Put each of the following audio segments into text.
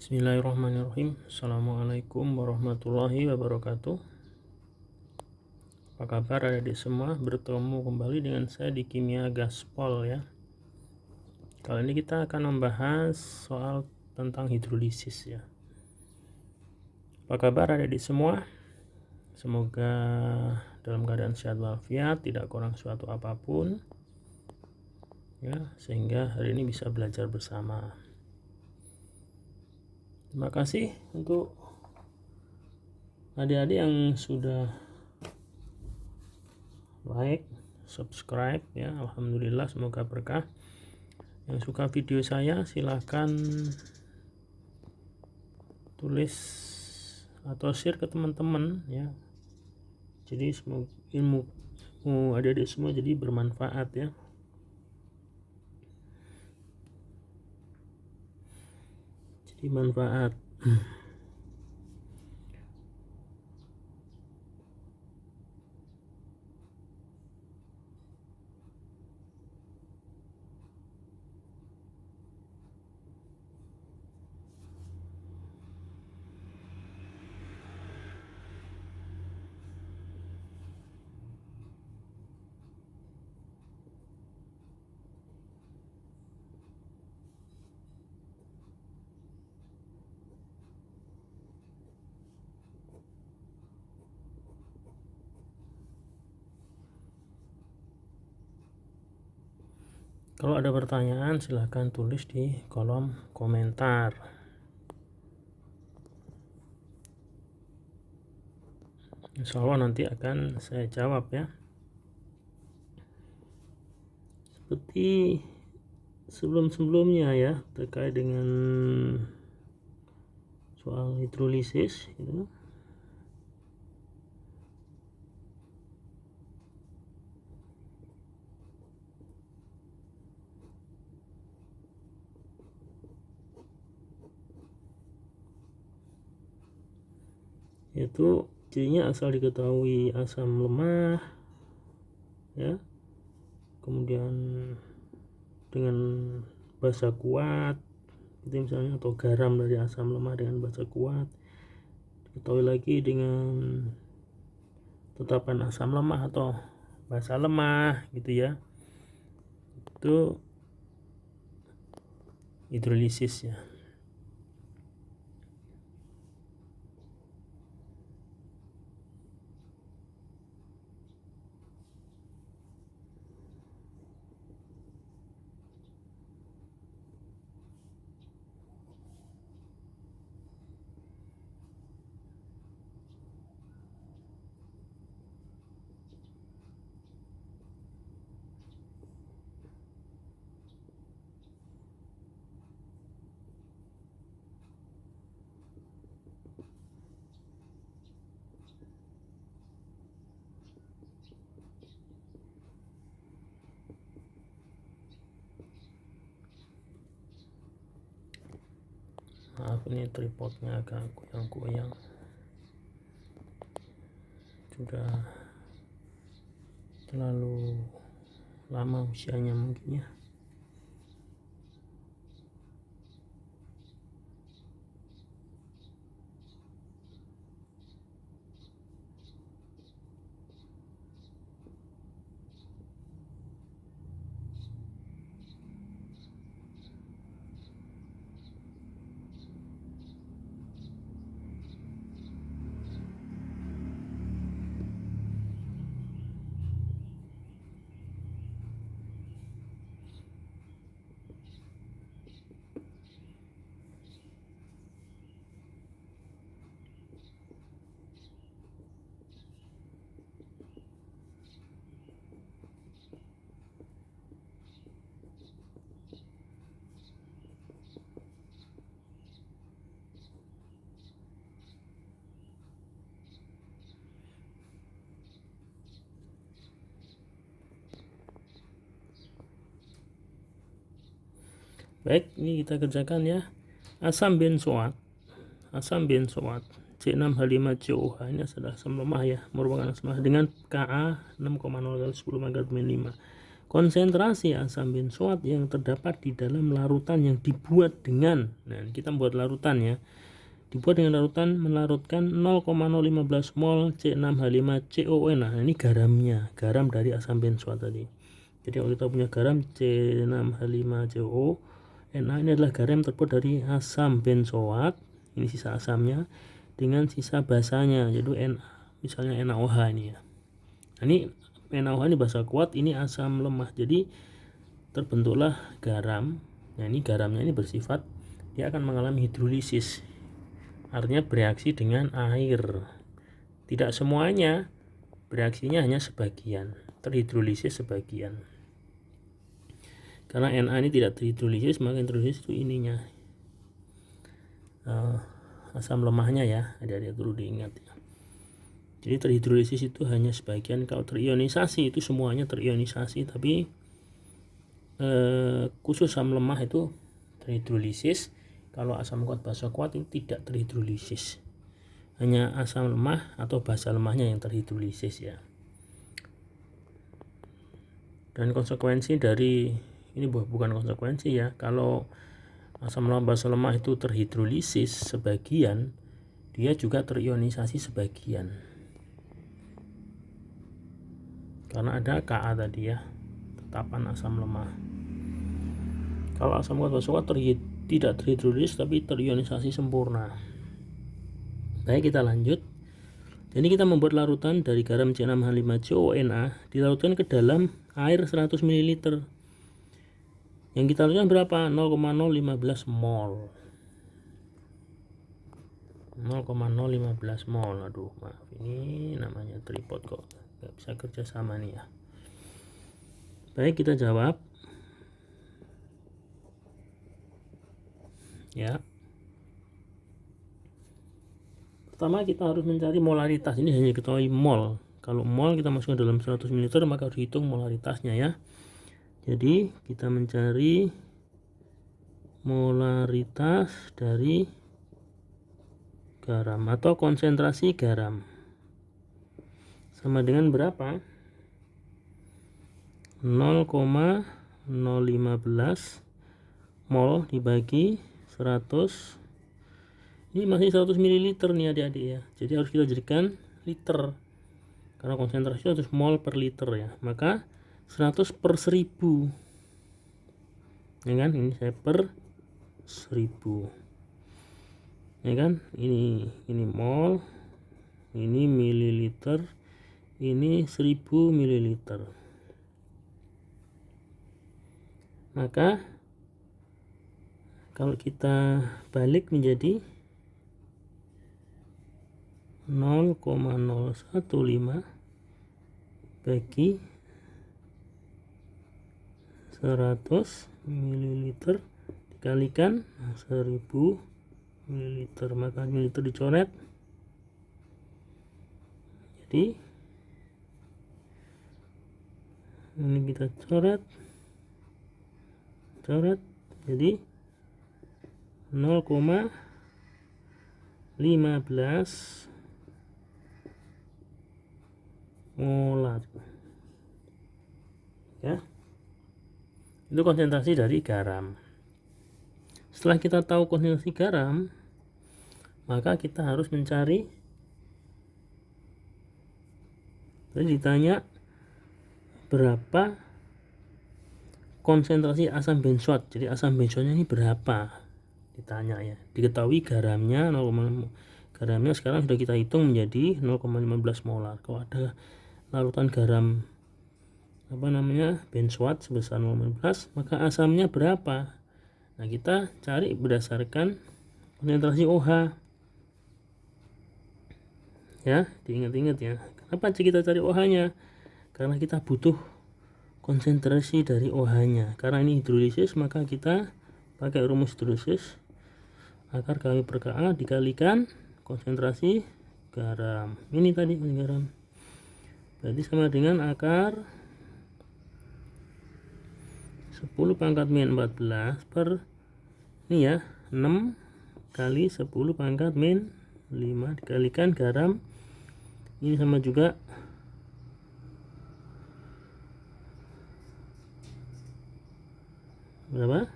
Bismillahirrahmanirrahim. Assalamualaikum warahmatullahi wabarakatuh. Apa kabar adik-adik semua? Bertemu kembali dengan saya di Kimia Gaspol ya. Kali ini kita akan membahas soal tentang hidrolisis ya. Apa kabar adik-adik semua? Semoga dalam keadaan sehat walafiat, tidak kurang suatu apapun ya, sehingga hari ini bisa belajar bersama. Terima kasih untuk adik-adik yang sudah like, subscribe ya. Alhamdulillah, semoga berkah. Yang suka video saya silahkan tulis atau share ke teman-teman ya. Jadi semoga ilmu adik-adik semua jadi bermanfaat ya. Jadi manfaat. Kalau ada pertanyaan silahkan tulis di kolom komentar. Insya Allah nanti akan saya jawab ya. Seperti sebelum-sebelumnya ya, terkait dengan soal hidrolisis gitu. Yaitu cirinya asal diketahui asam lemah ya, kemudian dengan basa kuat itu misalnya, atau garam dari asam lemah dengan basa kuat. Diketahui lagi dengan tetapan asam lemah atau basa lemah gitu ya, itu hidrolisis ya. Maaf, ini tripodnya agak goyang-goyang, sudah terlalu lama usianya mungkin ya. Baik, ini kita kerjakan ya. Asam benzoat C6H5COH ini adalah asam lemah ya, merupakan asam lemah dengan Ka 6,0 kali 10 × 5. konsentrasi asam benzoat yang terdapat di dalam larutan yang dibuat dengan, nah kita buat larutan ya, dibuat dengan larutan melarutkan 0,015 mol C6H5COO. Nah ini garamnya, garam dari asam benzoat tadi. Jadi kalau kita punya garam C6H5COO, Na ini adalah garam yang terbuat dari asam benzoat, ini sisa asamnya dengan sisa basanya, jadi Na, misalnya NaOH ini ya. Nah, ini NaOH ini basa kuat, ini asam lemah, jadi terbentuklah garam. Nah ini garamnya ini bersifat, dia akan mengalami hidrolisis, artinya bereaksi dengan air. Tidak semuanya, bereaksinya hanya sebagian, terhidrolisis sebagian. Karena Na ini tidak terhidrolisis, maka hidrolisis itu ininya asam lemahnya ya, adik-adik perlu diingat ya. Jadi terhidrolisis itu hanya sebagian. Kalau terionisasi itu semuanya terionisasi, tapi khusus asam lemah itu terhidrolisis. Kalau asam kuat basa kuat itu tidak terhidrolisis, hanya asam lemah atau basa lemahnya yang terhidrolisis ya. Dan konsekuensi dari ini bukan konsekuensi ya, kalau asam lemah basa lemah itu terhidrolisis sebagian, dia juga terionisasi sebagian, karena ada Ka tadi ya, tetapan asam lemah. Kalau asam kuat basa kuat tidak terhidrolisis tapi terionisasi sempurna. Baik, kita lanjut. Jadi kita membuat larutan dari garam C6H5COO, dilarutkan ke dalam air 100 ml. Yang kita larutkan berapa? 0,015 mol. 0,015 mol. Aduh, maaf, ini namanya tripod kok nggak bisa kerja sama nih ya. Baik, kita jawab ya. Pertama kita harus mencari molaritas. Ini hanya diketahui mol. Kalau mol kita masukkan dalam 100 ml, maka harus dihitung molaritasnya ya. Jadi kita mencari molaritas dari garam atau konsentrasi garam. Sama dengan berapa? 0,015 mol dibagi 100. Ini masih 100 ml nih adik-adik ya. Jadi harus kita jadikan liter, karena konsentrasi 100 mol per liter ya. Maka 100 per 1000 ya kan, ini saya per 1000 ya kan, ini mol, ini mililiter, ini 1000 mililiter. Maka kalau kita balik menjadi 0,015 bagi 100 ml dikalikan 1000 ml, maka mililiter dicoret. Jadi ini kita coret, jadi 0,15 molar ya. Itu konsentrasi dari garam. Setelah kita tahu konsentrasi garam, maka kita harus mencari, tadi ditanya berapa konsentrasi asam benzoat. Jadi asam benzoatnya ini berapa ditanya ya. Diketahui garamnya garamnya sekarang sudah kita hitung menjadi 0,15 molar. Kalau ada larutan garam benzoat sebesar 0,15, maka asamnya berapa? Nah, kita cari berdasarkan konsentrasi OH ya, diingat-ingat ya. Kenapa kita cari OH-nya? Karena kita butuh konsentrasi dari OH-nya. Karena ini hidrolisis, maka kita pakai rumus hidrolisis, akar kali per Ka dikalikan konsentrasi garam. Ini tadi garam, berarti sama dengan akar 10 pangkat min 14 per ini ya, 6 kali 10 pangkat min 5 dikalikan garam. Ini sama juga berapa?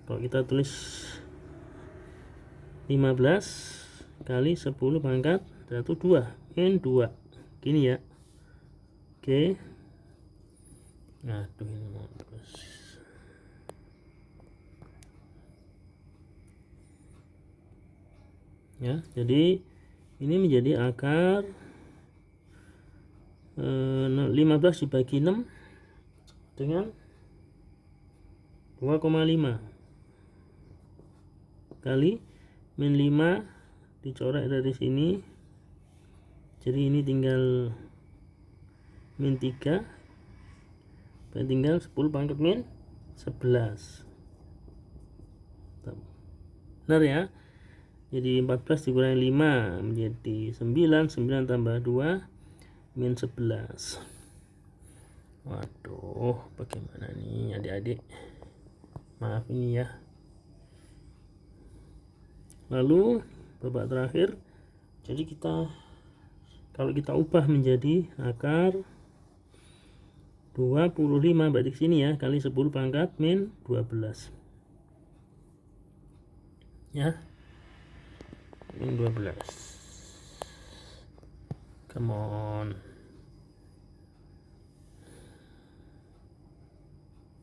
Kalau kita tulis 15 kali 10 pangkat 2 min 2 gini ya. Oke. Aduh, ini mau terus. Ya, jadi ini menjadi akar 15 dibagi 6 dengan 2,5 kali min 5 dicoret dari sini, jadi ini tinggal min 3, tinggal 10 pangkat min 11. Benar ya, jadi 14 dikurangi 5 menjadi 9, 9 tambah 2 min 11. Waduh, bagaimana nih adik-adik, maaf ini ya. Lalu babak terakhir, jadi kalau kita ubah menjadi akar 25 berarti sini ya, kali 10 pangkat min 12 ya, min 12. Come on.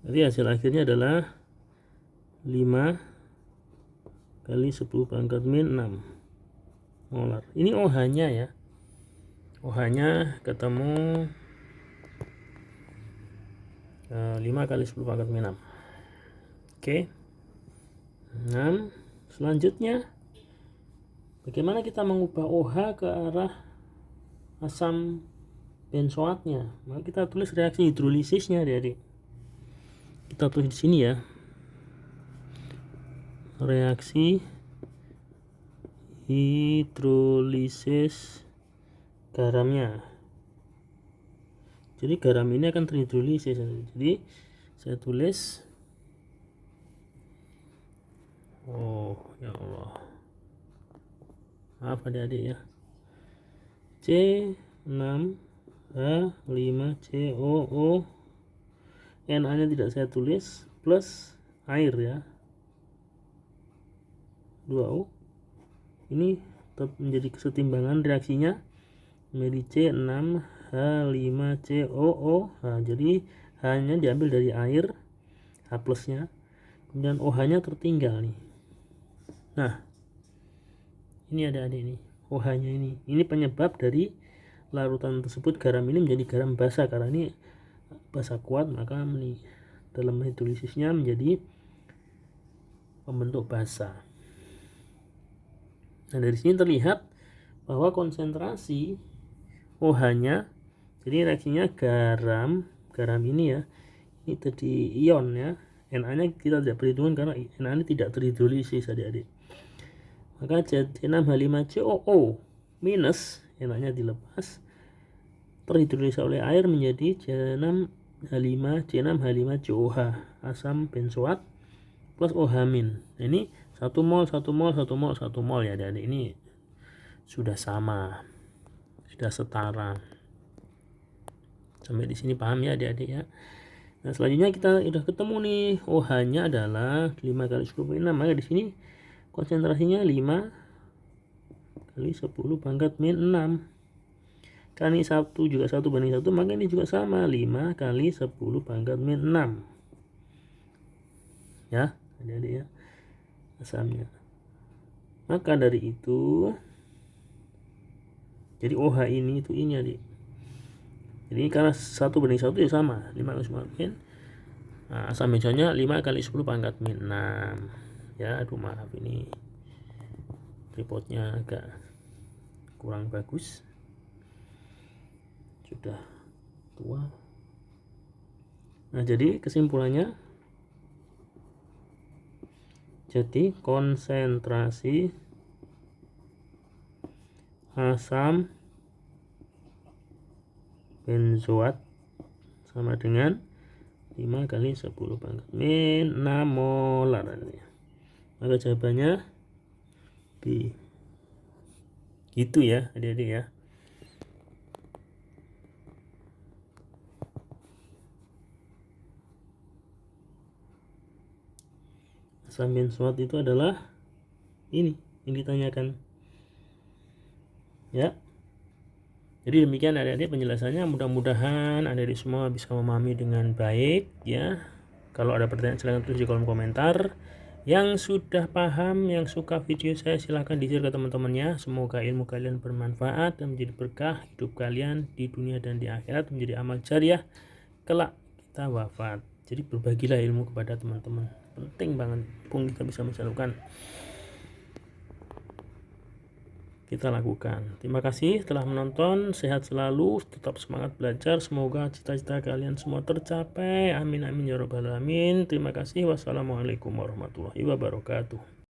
Jadi hasil akhirnya adalah 5 kali 10 pangkat min 6 molar. Ini OH-nya ya. OH-nya ketemu 5 kali 10 pangkat min 6. Oke. 6. Selanjutnya, bagaimana kita mengubah OH ke arah asam benzoatnya? Maka kita tulis reaksi hidrolisisnya, adik-adik. Kita tulis di sini ya. Reaksi hidrolisis garamnya. Jadi garam ini akan terhidrolisis. Jadi saya tulis, oh ya Allah, maaf adik-adik ya, C6H5COO, Na nya tidak saya tulis, plus air ya, 2O. Ini tetap menjadi kesetimbangan reaksinya menjadi C6H5COO. Nah, jadi H-nya diambil dari air, H plusnya, kemudian OH-nya tertinggal nih. Nah, ini adik-adik nih, OH-nya ini penyebab dari larutan tersebut garam ini menjadi garam basa, karena ini basa kuat, maka dalam hidrolisisnya menjadi pembentuk basa. Nah, dari sini terlihat bahwa konsentrasi OH-nya, jadi reaksinya garam ini ya, ini tadi ion ya, Na-nya kita tidak perhitungan karena Na ini tidak terhidrolisis adik-adik. Maka C6H5COO minus, Na-nya dilepas, terhidrolisis oleh air menjadi C6H5COH, asam benzoat plus OH min. Nah, ini 1 mol ya adik-adik, ini sudah sama, sudah setara. Sampai di sini paham ya adik-adik ya. Nah, selanjutnya kita sudah ketemu nih, OH-nya adalah 5 kali 10 6, maka di sini konsentrasinya 5 kali 10 pangkat min 6. Kan ini 1 juga 1 banding 1, maka ini juga sama, 5 kali 10 pangkat min 6 ya adik-adik ya, asamnya. Maka dari itu, jadi OH ini itu ini adik. Jadi karena 1 banding 1 ya sama, 5 kali 10 min. Nah, asam benzoatnya 5 kali 10 pangkat min 6 ya. Aduh maaf, ini tripodnya agak kurang bagus, sudah tua. Nah, jadi kesimpulannya, jadi konsentrasi asam benzoat sama dengan 5 kali 10 pangkat min 6 molar. Maka jawabannya B. Gitu ya adik-adik ya. Sambian SWOT itu adalah ini yang ditanyakan ya. Jadi demikian adik-adik penjelasannya, mudah-mudahan adik-adik semua bisa memahami dengan baik ya. Kalau ada pertanyaan silahkan tulis di kolom komentar. Yang sudah paham, yang suka video saya silahkan di-share ke teman-temannya. Semoga ilmu kalian bermanfaat dan menjadi berkah hidup kalian di dunia dan di akhirat, menjadi amal jariah kelak kita wafat. Jadi berbagilah ilmu kepada teman-teman, penting banget pun kita bisa melakukan, kita lakukan. Terima kasih telah menonton, sehat selalu, tetap semangat belajar, semoga cita-cita kalian semua tercapai, amin amin ya rabbal alamin. Terima kasih, wassalamualaikum warahmatullahi wabarakatuh.